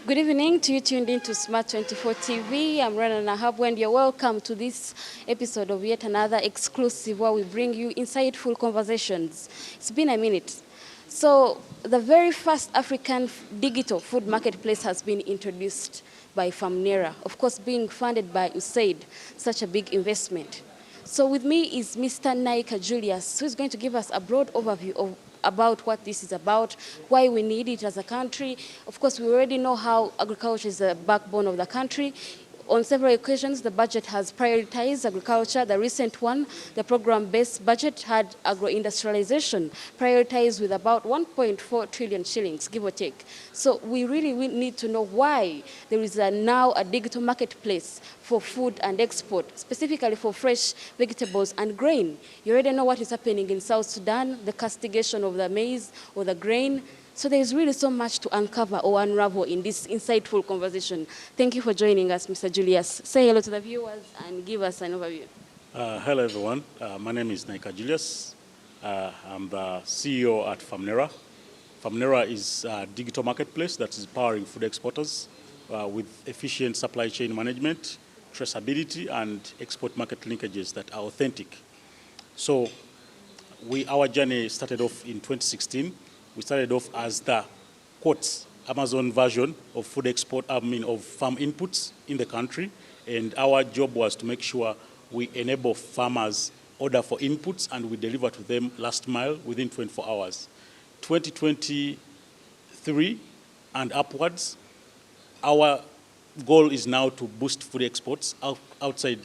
Good evening to you tuned in to Smart 24 TV. I'm Ronah Nahabwe and you're welcome to this episode of yet another exclusive where we bring you insightful conversations. It's been a minute. So the very first African digital food marketplace has been introduced by FAMUNERA, of course being funded by USAID, such a big investment. So with me is Mr. Naika Julius, who is going to give us a broad overview about what this is about, why we need it as a country. Of course, we already know how agriculture is the backbone of the country. On several occasions, the budget has prioritized agriculture. The recent one, the program-based budget, had agro-industrialization prioritized with about 1.4 trillion shillings, give or take. So we really need to know why there is now a digital marketplace for food and export, specifically for fresh vegetables and grain. You already know what is happening in South Sudan, the castigation of the maize or the grain. So there's really so much to uncover or unravel in this insightful conversation. Thank you for joining us, Mr. Julius. Say hello to the viewers and give us an overview. Hello, everyone. My name is Naika Julius. I'm the CEO at FAMUNERA. FAMUNERA is a digital marketplace that is powering food exporters with efficient supply chain management, traceability, and export market linkages that are authentic. So our journey started off in 2016. We started off as the, quotes, Amazon version of food export, of farm inputs in the country. And our job was to make sure we enable farmers order for inputs and we deliver to them last mile within 24 hours. 2023 and upwards, our goal is now to boost food exports outside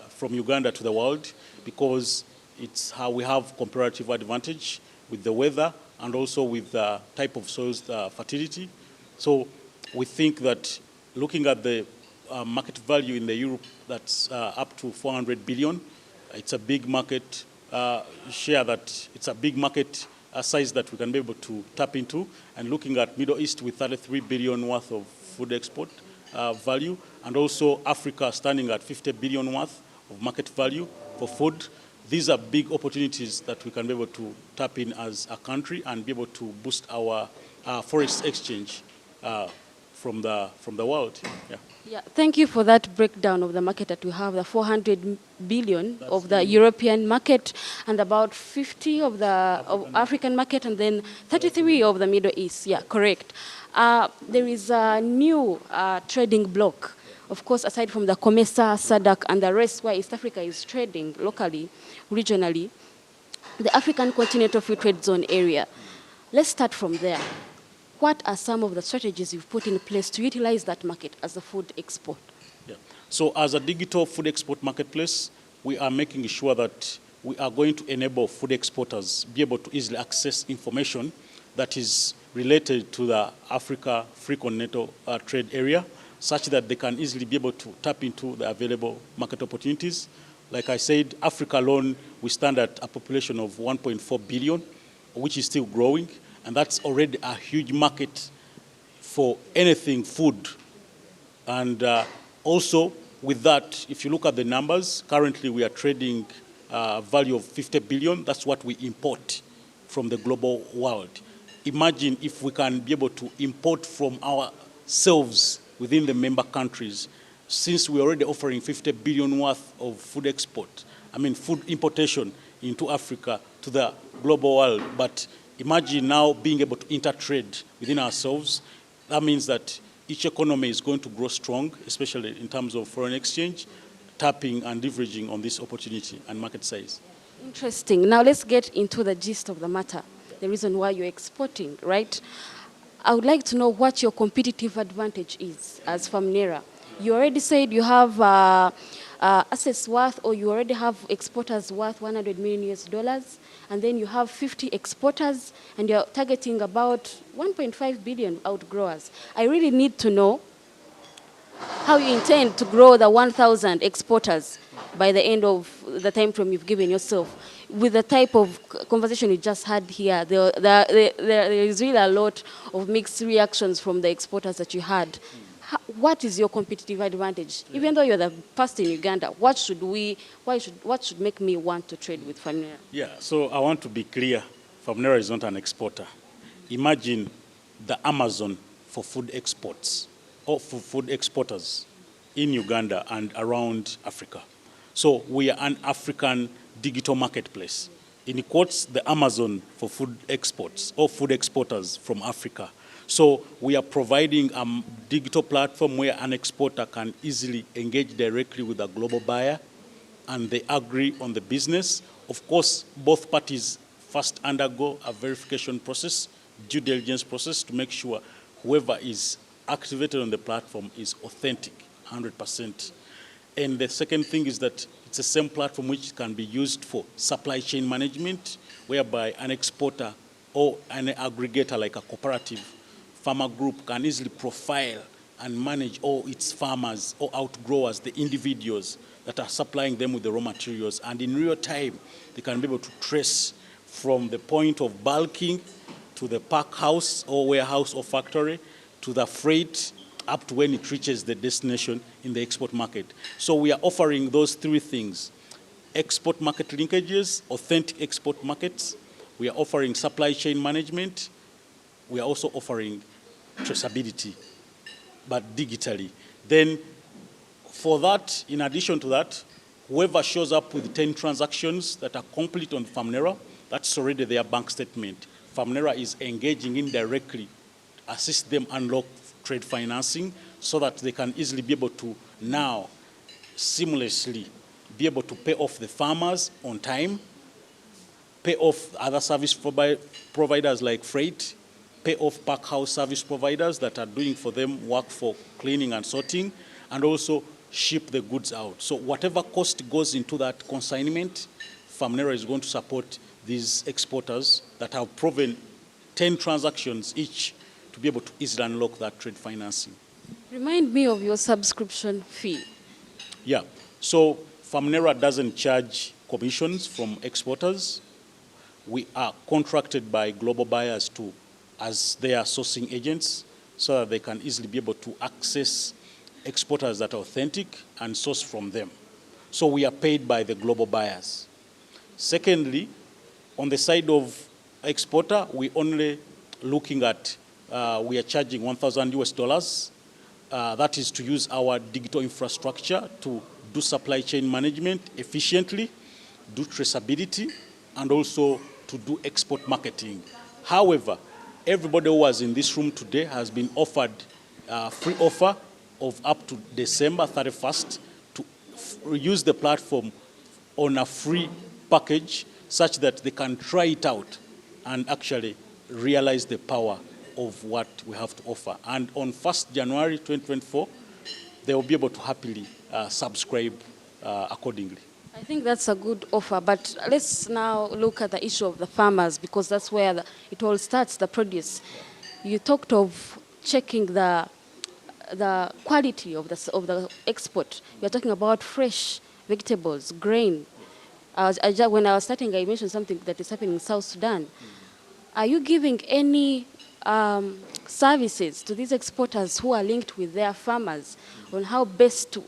from Uganda to the world, because it's how we have comparative advantage with the weather and also with the type of soils, the fertility. So we think that looking at the market value in the Europe, that's up to 400 billion. It's a big market share, that it's a big market size that we can be able to tap into. And looking at Middle East with 33 billion worth of food export value, and also Africa standing at 50 billion worth of market value for food. These are big opportunities that we can be able to tap in as a country and be able to boost our forex exchange from the world. Yeah, thank you for that breakdown of the market that we have, the 400 billion of the European market and about 50 of the African market, and then 33 of the Middle East. Yeah, correct. There is a new trading bloc. Of course, aside from the COMESA, SADC, and the rest where East Africa is trading locally, regionally, the African Continental Free Trade Zone area. Let's start from there. What are some of the strategies you've put in place to utilize that market as a food export? Yeah. So as a digital food export marketplace, we are making sure that we are going to enable food exporters be able to easily access information that is related to the Africa Free Continental Trade Area, such that they can easily be able to tap into the available market opportunities. Like I said, Africa alone, we stand at a population of 1.4 billion, which is still growing, and that's already a huge market for anything food. And also with that, if you look at the numbers, currently we are trading a value of 50 billion. That's what we import from the global world. Imagine if we can be able to import from ourselves within the member countries, since we're already offering 50 billion worth of food export, food importation into Africa to the global world. But imagine now being able to intertrade within ourselves. That means that each economy is going to grow strong, especially in terms of foreign exchange, tapping and leveraging on this opportunity and market size. Interesting. Now let's get into the gist of the matter, the reason why you're exporting, right? I would like to know what your competitive advantage is as FAMUNERA. You already said you have assets worth, or you already have exporters worth $100 million, and then you have 50 exporters, and you're targeting about 1.5 billion outgrowers. I really need to know how you intend to grow the 1,000 exporters by the end of the time frame you've given yourself. With the type of conversation you just had here, there is really a lot of mixed reactions from the exporters that you had. What is your competitive advantage? Yeah. Even though you're the first in Uganda, what should make me want to trade with FAMUNERA? Yeah, so I want to be clear. FAMUNERA is not an exporter. Imagine the Amazon for food exports. for food exporters in Uganda and around Africa. So we are an African digital marketplace. In quotes, the Amazon for food exports or food exporters from Africa. So we are providing a digital platform where an exporter can easily engage directly with a global buyer and they agree on the business. Of course, both parties first undergo a verification process, due diligence process to make sure whoever is activated on the platform is authentic, 100%. And the second thing is that it's the same platform which can be used for supply chain management, whereby an exporter or an aggregator like a cooperative farmer group can easily profile and manage all its farmers or outgrowers, the individuals that are supplying them with the raw materials. And in real time, they can be able to trace from the point of bulking to the pack house or warehouse or factory to the freight up to when it reaches the destination in the export market. So we are offering those three things: export market linkages, authentic export markets. We are offering supply chain management. We are also offering traceability, but digitally. Then for that, in addition to that, whoever shows up with 10 transactions that are complete on FAMUNERA, that's already their bank statement. FAMUNERA is engaging indirectly, assist them unlock trade financing so that they can easily be able to now seamlessly be able to pay off the farmers on time, pay off other service providers like freight, pay off pack house service providers that are doing for them work for cleaning and sorting, and also ship the goods out. So whatever cost goes into that consignment, FAMUNERA is going to support these exporters that have proven 10 transactions each to be able to easily unlock that trade financing. Remind me of your subscription fee. Yeah, so FAMUNERA doesn't charge commissions from exporters. We are contracted by global buyers as their sourcing agents so that they can easily be able to access exporters that are authentic and source from them. So we are paid by the global buyers. Secondly, on the side of exporter, we only looking at, we are charging $1,000. That is to use our digital infrastructure to do supply chain management efficiently, do traceability, and also to do export marketing. However, everybody who was in this room today has been offered a free offer of up to December 31st to use the platform on a free package such that they can try it out and actually realize the power of what we have to offer. And on 1st January 2024, they will be able to happily subscribe accordingly. I think that's a good offer, but let's now look at the issue of the farmers, because that's where it all starts, the produce. You talked of checking the quality of the export. You're talking about fresh vegetables, grain. When I was starting, I mentioned something that is happening in South Sudan. Are you giving any services to these exporters who are linked with their farmers on how best to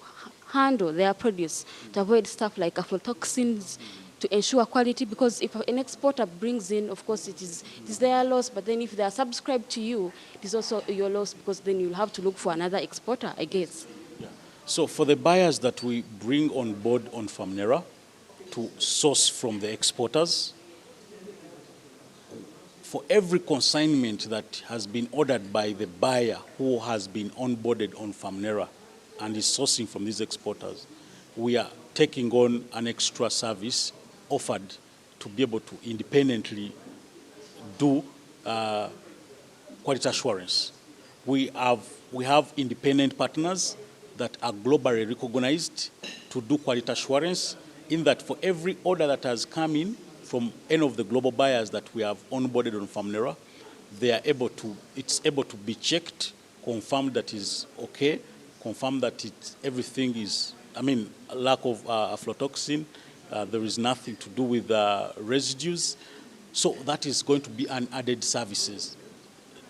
handle their produce to avoid stuff like aflatoxins, to ensure quality? Because if an exporter brings in, of course, it is their loss, but then if they are subscribed to you, it is also your loss, because then you'll have to look for another exporter, I guess. Yeah. So for the buyers that we bring on board on FAMUNERA to source from the exporters, for every consignment that has been ordered by the buyer who has been onboarded on FAMUNERA and is sourcing from these exporters, we are taking on an extra service offered to be able to independently do quality assurance. We have independent partners that are globally recognized to do quality assurance, in that for every order that has come in from any of the global buyers that we have onboarded on FAMUNERA, it's able to be checked, confirmed that is okay, confirm that everything is, lack of aflatoxin, there is nothing to do with residues. So that is going to be an added service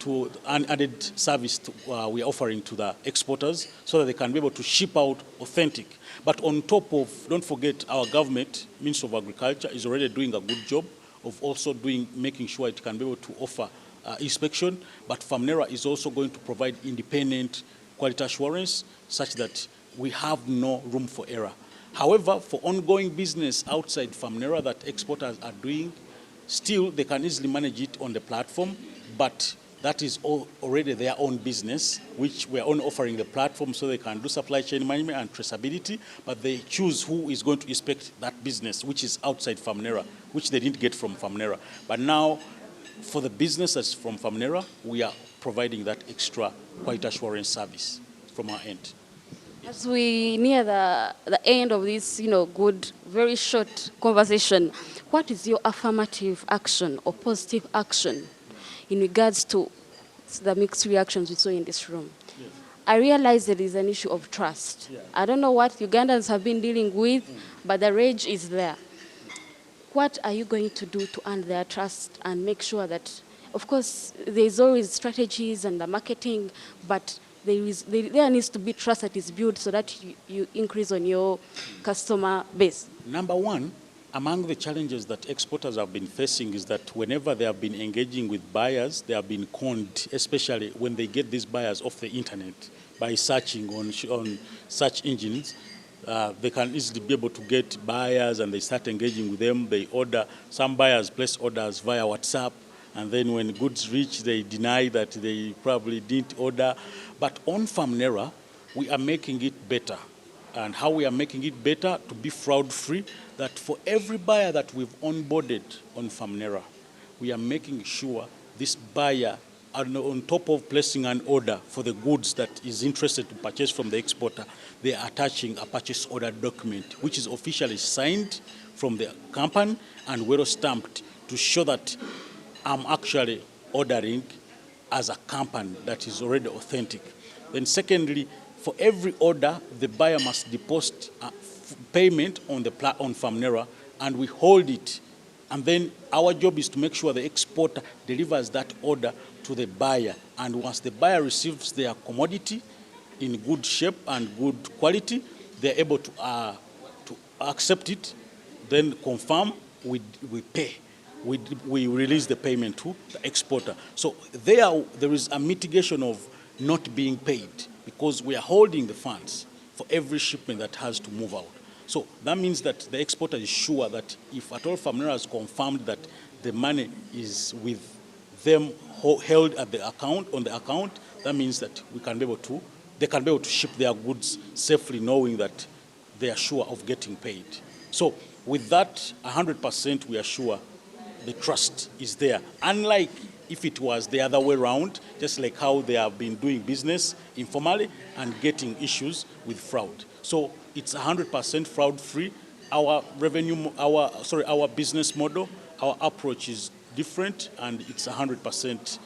we are offering to the exporters so that they can be able to ship out authentic. But on top of, don't forget, our government, Ministry of Agriculture, is already doing a good job of also making sure it can be able to offer inspection. But FAMUNERA is also going to provide independent quality assurance such that we have no room for error. However, for ongoing business outside FAMUNERA that exporters are doing, still they can easily manage it on the platform, but that is already their own business, which we are only offering the platform so they can do supply chain management and traceability, but they choose who is going to inspect that business, which is outside FAMUNERA, which they didn't get from FAMUNERA. But now, for the business that's from FAMUNERA, we are providing that extra quality assurance service from our end. As we near the end of this, good, very short conversation, what is your affirmative action or positive action in regards to the mixed reactions we saw in this room? Yes. I realize there is an issue of trust. Yeah. I don't know what Ugandans have been dealing with, but the rage is there. What are you going to do to earn their trust and make sure that, of course, there's always strategies and the marketing, but there needs to be trust that is built so that you increase on your customer base? Number one, among the challenges that exporters have been facing is that whenever they have been engaging with buyers, they have been conned, especially when they get these buyers off the internet by searching on search engines. They can easily be able to get buyers and they start engaging with them. They order, some buyers place orders via WhatsApp, and then when goods reach, they deny that they probably didn't order. But on FAMUNERA, we are making it better. And how we are making it better to be fraud-free, that for every buyer that we've onboarded on FAMUNERA, we are making sure this buyer, on top of placing an order for the goods that is interested to purchase from the exporter, they are attaching a purchase order document, which is officially signed from the company and well-stamped to show that I'm actually ordering as a company that is already authentic. Then secondly, for every order, the buyer must deposit payment on FAMUNERA, and we hold it. And then our job is to make sure the exporter delivers that order to the buyer. And once the buyer receives their commodity in good shape and good quality, they're able to accept it, then confirm, we pay. We release the payment to the exporter. So there is a mitigation of not being paid because we are holding the funds for every shipment that has to move out. So that means that the exporter is sure that if at all FAMUNERA has confirmed that the money is with them held at the account, on the account, that means that they can be able to ship their goods safely knowing that they are sure of getting paid. So with that, 100% we are sure the trust is there. Unlike if it was the other way around, just like how they have been doing business informally and getting issues with fraud. So it's 100% fraud-free. Our business model, our approach is different, and it's 100%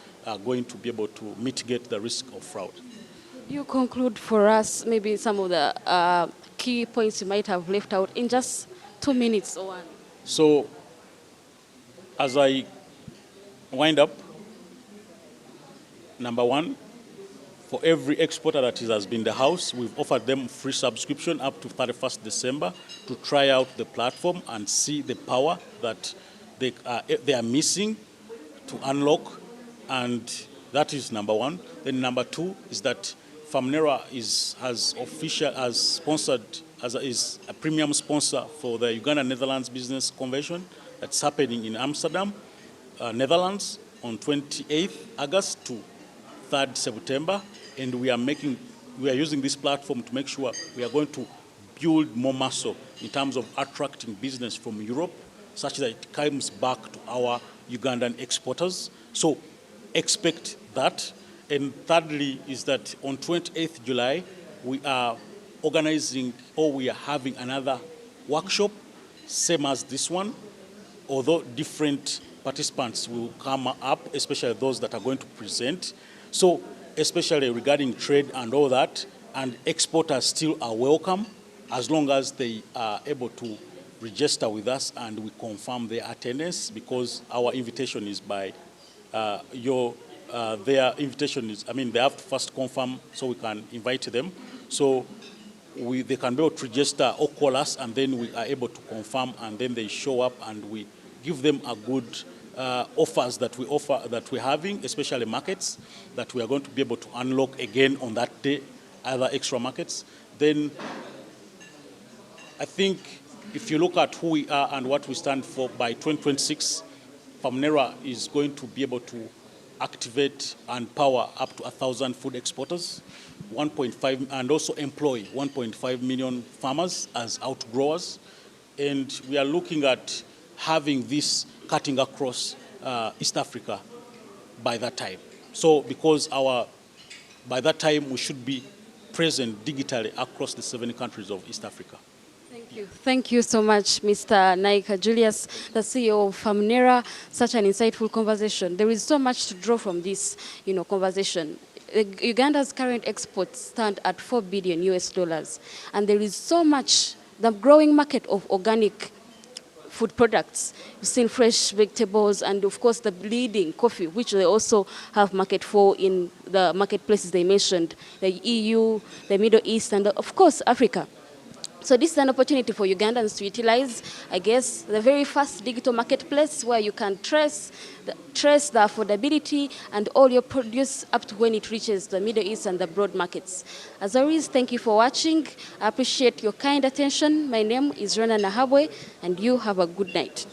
going to be able to mitigate the risk of fraud. You conclude for us maybe some of the key points you might have left out in just 2 minutes or one. So as I wind up, number one, for every exporter that has been in the house, we've offered them free subscription up to 31st December to try out the platform and see the power that they are missing to unlock, and that is number one. Then number two is that FAMUNERA is a premium sponsor for the Uganda Netherlands Business Convention that's happening in Amsterdam, Netherlands, on 28th August to 3rd September, and we are using this platform to make sure we are going to build more muscle in terms of attracting business from Europe, such that it comes back to our Ugandan exporters. So expect that. And thirdly is that on 28th July, we are having another workshop, same as this one, although different participants will come up, especially those that are going to present. So especially regarding trade and all that, and exporters still are welcome as long as they are able to register with us and we confirm their attendance, because our invitation is by their invitation is, they have to first confirm so we can invite them. So they can be able to register or call us, and then we are able to confirm, and then they show up and we give them a good offers that we're having, especially markets that we are going to be able to unlock again on that day, other extra markets, then I think if you look at who we are and what we stand for, by 2026, FAMUNERA is going to be able to activate and power up to 1,000 food exporters, 1.5, and also employ 1.5 million farmers as outgrowers. And we are looking at having this cutting across East Africa by that time. So because by that time we should be present digitally across the 7 countries of East Africa. Thank you. Thank you so much, Mr. Naika. Julius, the CEO of FAMUNERA. Such an insightful conversation. There is so much to draw from this, conversation. Uganda's current exports stand at $4 billion US, and there is so much, the growing market of organic food products. You've seen fresh vegetables and, of course, the bleeding coffee, which they also have market for in the marketplaces they mentioned, the EU, the Middle East, and, of course, Africa. So this is an opportunity for Ugandans to utilize, I guess, the very first digital marketplace where you can trace the affordability and all your produce up to when it reaches the Middle East and the broad markets. As always, thank you for watching. I appreciate your kind attention. My name is Ronah Nahabwe, and you have a good night.